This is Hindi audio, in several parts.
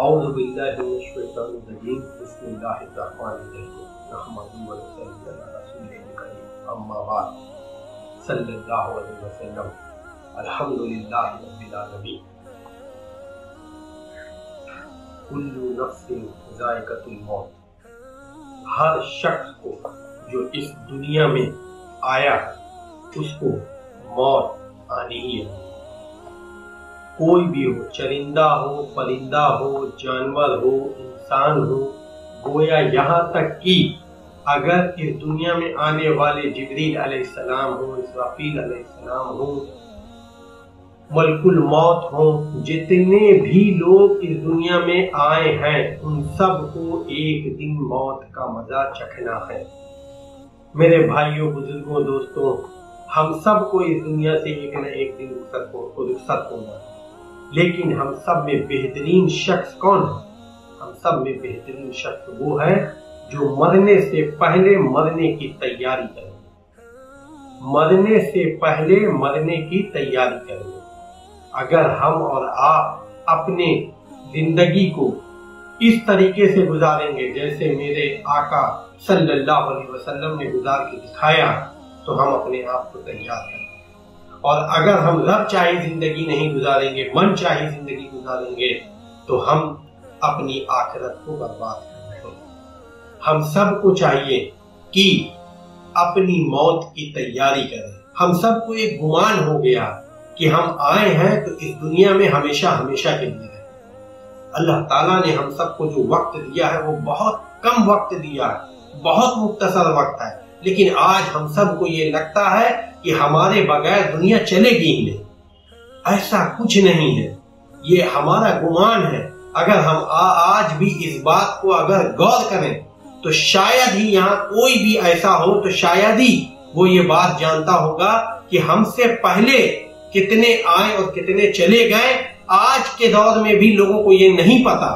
औज़ु बिल्लाहि मिनश शैतानिर रजीम बिस्मिल्लाहिर रहमानिर रहीम नहमदुहु व नसल्ली अला रसूलिल करीम अम्मा बाद सल्लल्लाहु अलैहि वसल्लम अल्हम्दुलिल्लाहि रब्बिल आलमीन। कुल्लु नफ्सिन ज़ाइक़तुल मौत, हर शख्स को जो इस दुनिया में आया उसको मौत आनी ही है। कोई भी हो, चरिंदा हो, परिंदा हो, जानवर हो, इंसान हो, गोया यहाँ तक कि अगर इस दुनिया में आने वाले जिब्रील अलैहिस्सलाम हो, इसराफील अलैहिस्सलाम हो, मलकुल मौत हो, जितने भी लोग इस दुनिया में आए हैं उन सब को एक दिन मौत का मजा चखना है। मेरे भाइयों, बुजुर्गों, दोस्तों, हम सब को इस दुनिया से एक न एक दिन रुखसत होना, लेकिन हम सब में बेहतरीन शख्स कौन है? हम सब में बेहतरीन शख्स वो है जो मरने से पहले मरने की तैयारी करे। मरने से पहले मरने की तैयारी करें। अगर हम और आप अपने जिंदगी को इस तरीके से गुजारेंगे जैसे मेरे आका सल्लल्लाहु अलैहि वसल्लम ने गुजार के दिखाया, तो हम अपने आप को तैयार करें। और अगर हम रब चाहे जिंदगी नहीं गुजारेंगे, मन चाहे जिंदगी गुजारेंगे, तो हम अपनी आखिरत को बर्बाद कर रहे हैं। हम सबको चाहिए कि अपनी मौत की तैयारी करें। हम सबको एक गुमान हो गया कि हम आए हैं तो इस दुनिया में हमेशा हमेशा के लिए रहे। अल्लाह ताला ने हम सबको जो वक्त दिया है वो बहुत कम वक्त दिया है, बहुत मुख्तसर वक्त है, लेकिन आज हम सबको ये लगता है कि हमारे बगैर दुनिया चलेगी ही नहीं। ऐसा कुछ नहीं है, ये हमारा गुमान है। अगर हम आज भी इस बात को अगर गौर करें तो शायद ही यहाँ कोई भी ऐसा हो, तो शायद ही वो ये बात जानता होगा कि हमसे पहले कितने आए और कितने चले गए। आज के दौर में भी लोगों को ये नहीं पता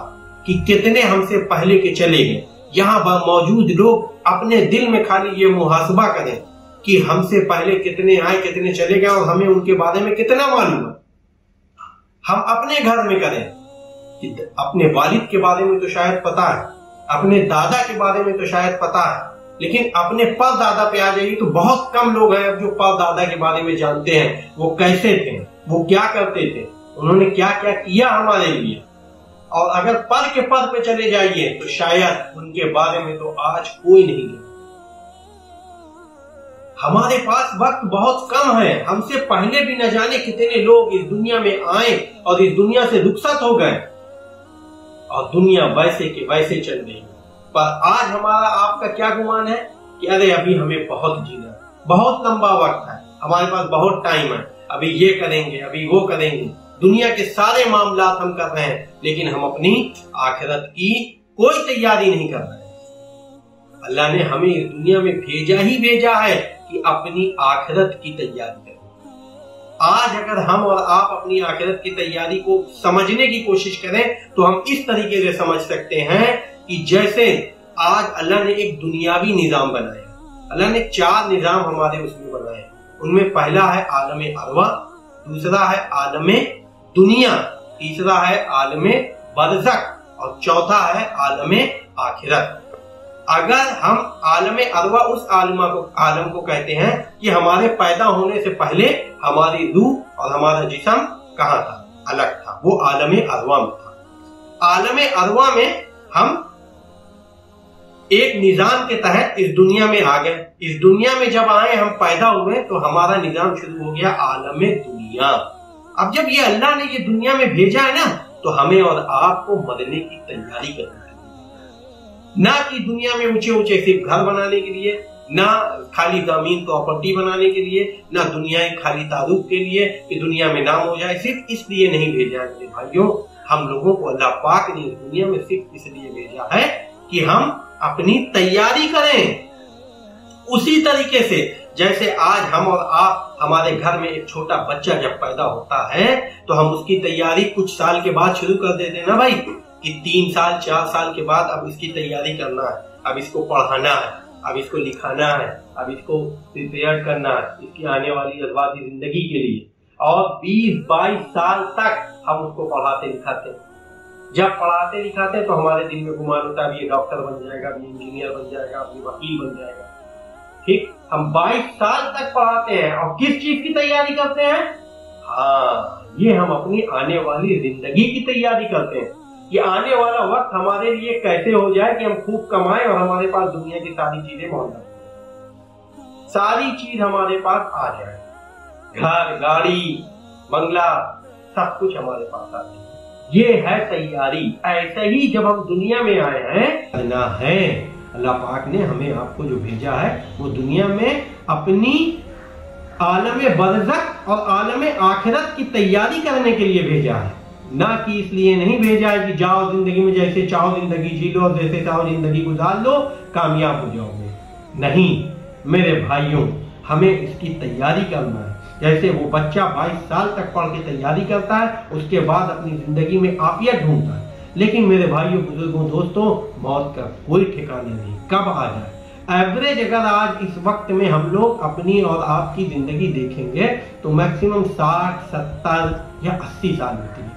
कि कितने हमसे पहले के चले गए। यहाँ मौजूद लोग अपने दिल में खाली ये मुहासबा करें कि हमसे पहले कितने आए, कितने चले गए और हमें उनके बारे में कितना मालूम है। हम अपने घर में करें कि अपने वालिद के बारे में तो शायद पता है, अपने दादा के बारे में तो शायद पता है, लेकिन अपने परदादा पे आ जाइए तो बहुत कम लोग हैं जो परदादा के बारे में जानते हैं। वो कैसे थे, वो क्या करते थे, उन्होंने क्या क्या किया हमारे लिए। और अगर पर के पर पे चले जाइए तो शायद उनके बारे में तो आज कोई नहीं जानता। हमारे पास वक्त बहुत कम है। हमसे पहले भी न जाने कितने लोग इस दुनिया में आए और इस दुनिया से रुखसत हो गए और दुनिया वैसे के वैसे चल रही है। पर आज हमारा आपका क्या गुमान है कि अरे अभी हमें बहुत जीना, बहुत लंबा वक्त है, हमारे पास बहुत टाइम है, अभी ये करेंगे, अभी वो करेंगे। दुनिया के सारे मामला हम कर रहे हैं, लेकिन हम अपनी आखिरत की कोई तैयारी नहीं कर रहे हैं। अल्लाह ने हमें इस दुनिया में भेजा ही भेजा है कि अपनी आखिरत की तैयारी करें। आज अगर हम और आप अपनी आखिरत की तैयारी को समझने की कोशिश करें तो हम इस तरीके से समझ सकते हैं कि जैसे आज अल्लाह ने एक दुनियावी निजाम बनाया। अल्लाह ने 4 निजाम हमारे उसमें बनाए। उनमें पहला है आलमे अरवा, दूसरा है आलमे दुनिया, तीसरा है आलमे बरज़ख और चौथा है आलमे आखिरत। अगर हम आलमे अरवा उस आलम को कहते हैं कि हमारे पैदा होने से पहले हमारी रूह और हमारा जिस्म कहाँ था, अलग था, वो आलमे अरवा में था। आलमे अरवा में हम एक निजाम के तहत इस दुनिया में आ गए। इस दुनिया में जब आए, हम पैदा हुए, तो हमारा निजाम शुरू हो गया आलमे दुनिया। अब जब ये अल्लाह ने ये दुनिया में भेजा है ना, तो हमें और आपको मरने की तैयारी करनी है। ना कि दुनिया में ऊंचे ऊंचे सिर्फ घर बनाने के लिए, ना खाली जमीन प्रॉपर्टी बनाने के लिए, ना दुनिया खाली तारुफ के लिए कि दुनिया में नाम हो जाए। सिर्फ इसलिए नहीं भेजा है मेरे भाइयों, हम लोगों को अल्लाह पाक ने इस दुनिया में सिर्फ इसलिए भेजा है कि हम अपनी तैयारी करें। उसी तरीके से जैसे आज हम और आप, हमारे घर में एक छोटा बच्चा जब पैदा होता है तो हम उसकी तैयारी कुछ साल के बाद शुरू कर देते हैं ना भाई, कि 3 साल 4 साल के बाद अब इसकी तैयारी करना है, अब इसको पढ़ाना है, अब इसको लिखाना है, अब इसको प्रिपेयर करना है इसकी आने वाली अजवादी जिंदगी के लिए। और 20-22 साल तक हम उसको पढ़ाते लिखाते हैं। जब पढ़ाते लिखाते हैं तो हमारे दिल में गुमान होता है ये डॉक्टर बन जाएगा, ये इंजीनियर बन जाएगा, ये वकील बन जाएगा। ठीक, हम 22 साल तक पढ़ाते हैं और किस चीज की तैयारी करते हैं? हाँ, ये हम अपनी आने वाली जिंदगी की तैयारी करते हैं कि आने वाला वक्त हमारे लिए कैसे हो जाए कि हम खूब कमाएं और हमारे पास दुनिया की सारी चीजें मौजूद हैं, सारी चीज हमारे पास आ जाए, घर, गाड़ी, बंगला, सब कुछ हमारे पास आ जाए। ये है तैयारी। ऐसे ही जब हम दुनिया में आए हैं करना है। अल्लाह पाक ने हमें आपको जो भेजा है वो दुनिया में अपनी आलमे बरज़ख और आलमे आखिरत की तैयारी करने के लिए भेजा है, ना कि इसलिए नहीं भेजा है कि जाओ जिंदगी में जैसे चाहो जिंदगी जी लो, जैसे चाहो जिंदगी गुजार लो, कामयाब हो जाओगे। नहीं मेरे भाइयों, हमें इसकी तैयारी करना है। जैसे वो बच्चा 22 साल तक पढ़ के तैयारी करता है, उसके बाद अपनी जिंदगी में आफियत ढूंढता है। लेकिन मेरे भाइयों, बुजुर्गों, दोस्तों, मौत का कोई ठिकाना नहीं, कब आ जाए। एवरेज अगर आज इस वक्त में हम लोग अपनी और आपकी जिंदगी देखेंगे तो मैक्सिमम 60, 70 या 80 साल होती है।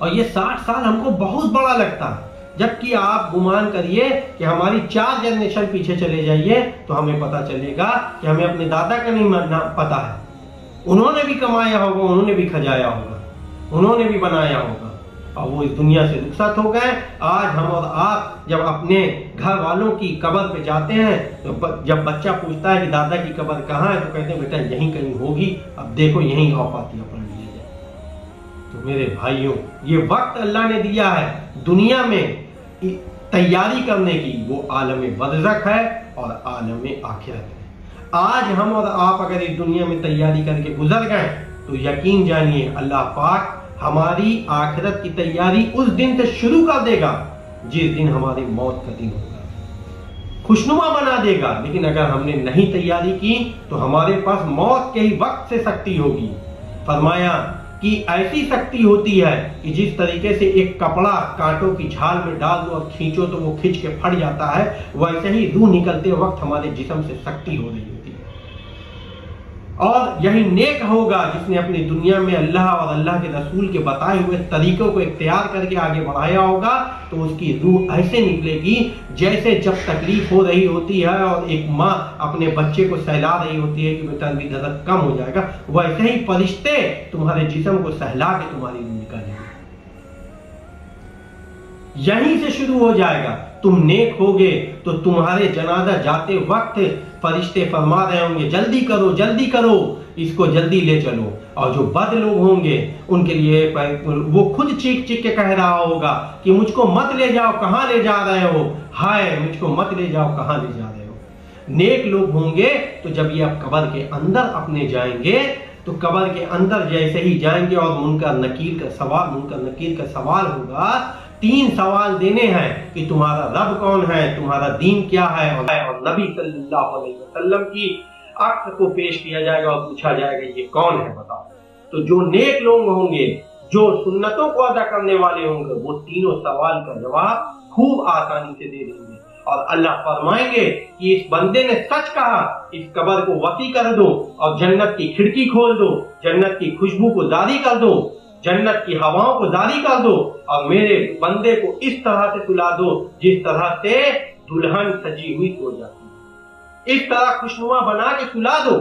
और ये 60 साल हमको बहुत बड़ा लगता है, जबकि आप गुमान करिए कि हमारी 4 जनरेशन पीछे चले जाइए तो हमें पता चलेगा कि हमें अपने दादा का नहीं पता है। उन्होंने भी कमाया होगा, उन्होंने भी खजाया होगा, उन्होंने भी बनाया होगा और वो इस दुनिया से रुखसत हो गए। आज हम और आप जब अपने घर वालों की कब्र पे जाते हैं तो जब बच्चा पूछता है कि दादा की कब्र कहाँ है तो कहते हैं बेटा यहीं कहीं होगी, अब देखो यहीं औकातियां पड़ ली है। तो मेरे भाइयों, ये वक्त अल्लाह ने दिया है दुनिया में तैयारी करने की, वो आलम बरज़ख है और आलम आखिरत है। आज हम और आप अगर इस दुनिया में तैयारी करके गुजर गए तो यकीन जानिए अल्लाह पाक हमारी आखिरत की तैयारी उस दिन से शुरू कर देगा जिस दिन हमारी मौत का दिन होगा, खुशनुमा बना देगा। लेकिन अगर हमने नहीं तैयारी की तो हमारे पास मौत के ही वक्त से शक्ति होगी। फरमाया कि ऐसी शक्ति होती है कि जिस तरीके से एक कपड़ा कांटों की झाल में डाल दो और खींचो तो वो खींच के फट जाता है, वैसे ही रूह निकलते वक्त हमारे जिस्म से शक्ति हो रही होती है। और यही नेक होगा जिसने अपनी दुनिया में अल्लाह और अल्लाह के रसूल के बताए हुए तरीकों को इख्तियार करके आगे बढ़ाया होगा, तो उसकी रूह ऐसे निकलेगी जैसे जब तकलीफ हो रही होती है और एक माँ अपने बच्चे को सहला रही होती है कि बेटा अभी दर्द कम हो जाएगा, वैसे ही फरिश्ते तुम्हारे जिस्म को सहला के तुम्हारी रूह निकालेंगे। यहीं से शुरू हो जाएगा। तुम नेक होगे तो तुम्हारे जनाजा जाते वक्त फरिश्ते फरमा रहे होंगे जल्दी करो, जल्दी करो, इसको जल्दी ले चलो। और जो बद लोग होंगे उनके लिए वो खुद चीख चीख के कह रहा होगा कि मुझको मत ले जाओ, कहां ले जा रहे हो, हाय मुझको मत ले जाओ, कहां ले जा रहे हो। नेक लोग होंगे तो जब ये आप कब्र के अंदर अपने जाएंगे तो कब्र के अंदर जैसे ही जाएंगे और मुनकर नकीर का सवाल होगा। 3 सवाल देने हैं कि तुम्हारा रब कौन है, तुम्हारा दीन क्या है, और नबी सल्लल्लाहु अलैहि वसल्लम की अक्स को पेश किया जाएगा और पूछा जाएगा ये कौन है बताओ। तो जो नेक लोग होंगे, जो सुन्नतों को अदा करने वाले होंगे, वो तीनों सवाल का जवाब खूब आसानी से दे देंगे। और अल्लाह फरमाएंगे कि इस बंदे ने सच कहा, इस कब्र को वसी कर दो और जन्नत की खिड़की खोल दो, जन्नत की खुशबू को जारी कर दो, जन्नत की हवाओं को जारी कर दो और मेरे बंदे को इस तरह से सुला दो जिस तरह से दुल्हन सजी हुई सो जाती है। इस तरह खुशनुमा बना के सुला दो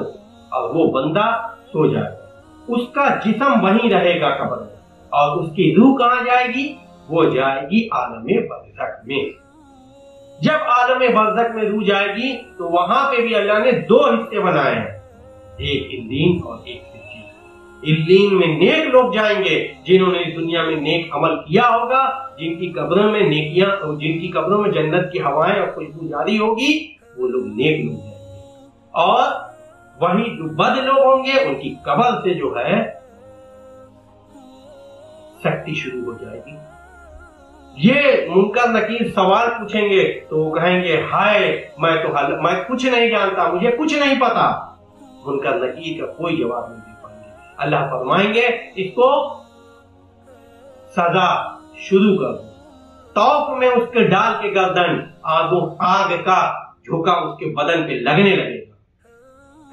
और वो बंदा सो जाएगा। उसका जिस्म वहीं रहेगा कब्र में और उसकी रूह कहां जाएगी? वो जाएगी आलमे बरज़ख में। जब आलमे बरज़ख में रूह जाएगी तो वहां पे भी अल्लाह ने 2 हिस्से बनाए हैं, एक इल्लीन और एक सिज्जीन। इल्लीन में नेक लोग जाएंगे जिन्होंने इस दुनिया में नेक अमल किया होगा, जिनकी कब्रों में नेकियां, जिनकी कब्रों में जन्नत की हवाएं और खुशबू जारी होगी, वो लोग नेक लोग जाएंगे। और वही जो बद लोग होंगे उनकी कब्र से जो है शक्ति शुरू हो जाएगी। ये मुनकर नकीर सवाल पूछेंगे तो वो कहेंगे हाय मैं कुछ नहीं जानता, मुझे कुछ नहीं पता। मुनकर नकीर का कोई जवाब नहीं दे पाएंगे। अल्लाह फरमाएंगे इसको सजा शुरू कर दो। तौक में उसके डाल के गर्दन आग का झोंका उसके बदन पे लगने लगेगा।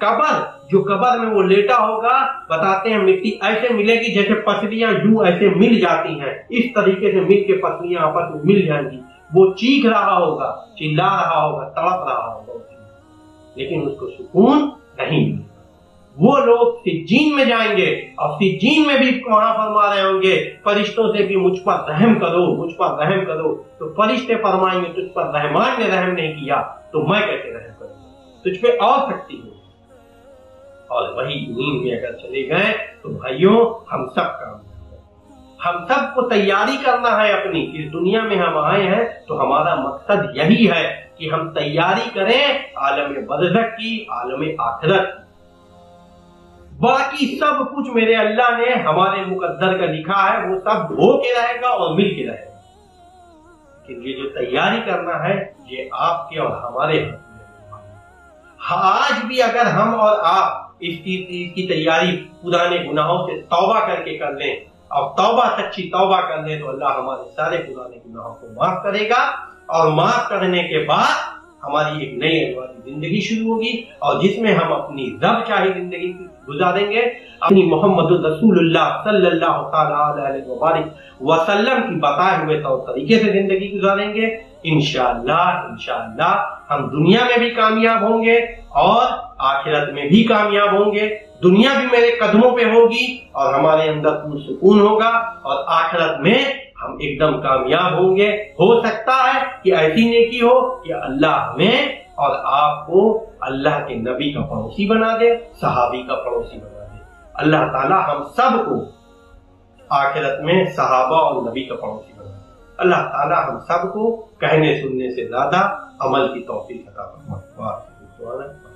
कब्र, जो कब्र में वो लेटा होगा, बताते हैं मिट्टी ऐसे मिलेगी जैसे पसलियां यूं ऐसे मिल जाती हैं, इस तरीके से मिल के पसलियां आपस में मिल जाएंगी। वो चीख रहा होगा, चिल्ला रहा होगा, तड़प रहा होगा, लेकिन उसको सुकून नहीं मिलेगा। वो लोग सिज्जीन में जाएंगे और सिज्जीन में भी वहां फरमा रहे होंगे फरिश्तों से भी मुझ पर रहम करो, मुझ पर रहम करो। तो फरिश्ते फरमाएंगे तुझ पर रहमान ने रहम नहीं किया तो मैं कैसे रहम करूंगा, तुझ पे और शक्ति हो। और वही नींद में अगर चले गए तो भाइयों हम सब काम, हम सबको तैयारी करना है अपनी। इस दुनिया में हम आए हैं तो हमारा मकसद यही है कि हम तैयारी करें आलम बरज़ख की, आलम आखिरत की। बाकी सब कुछ मेरे अल्लाह ने हमारे मुकद्दर का लिखा है, वो सब हो के रहेगा और मिल के रहेगा। लेकिन ये जो तैयारी करना है ये आपके और हमारे हाथ में। आज भी अगर हम और आप इस चीज की तैयारी पुराने गुनाहों से तौबा करके कर लें और तौबा सच्ची तौबा कर लें तो अल्लाह हमारे सारे पुराने गुनाहों को माफ करेगा। और माफ करने के बाद हमारी एक नई अजवादी जिंदगी शुरू होगी और जिसमें हम अपनी रब चाही जिंदगी गुजारेंगे, अपनी मोहम्मद रसूलुल्लाह सल्लल्लाहु अलैहि वसल्लम की बताए हुए तौर तरीके से जिंदगी गुजारेंगे। इंशाअल्लाह हम दुनिया में भी कामयाब होंगे और आखिरत में भी कामयाब होंगे। दुनिया भी मेरे कदमों पे होगी और हमारे अंदर पुरसुकून होगा और आखिरत में हम एकदम कामयाब होंगे। हो सकता है कि ऐसी नेकी हो कि अल्लाह हमें और आपको अल्लाह के नबी का पड़ोसी बना दे, सहाबी का पड़ोसी बना दे। अल्लाह ताला हम सबको आखिरत में सहाबा और नबी का पड़ोसी बना दे। अल्लाह ताला हम सबको कहने सुनने से ज्यादा अमल की तौफीक अता फरमाए।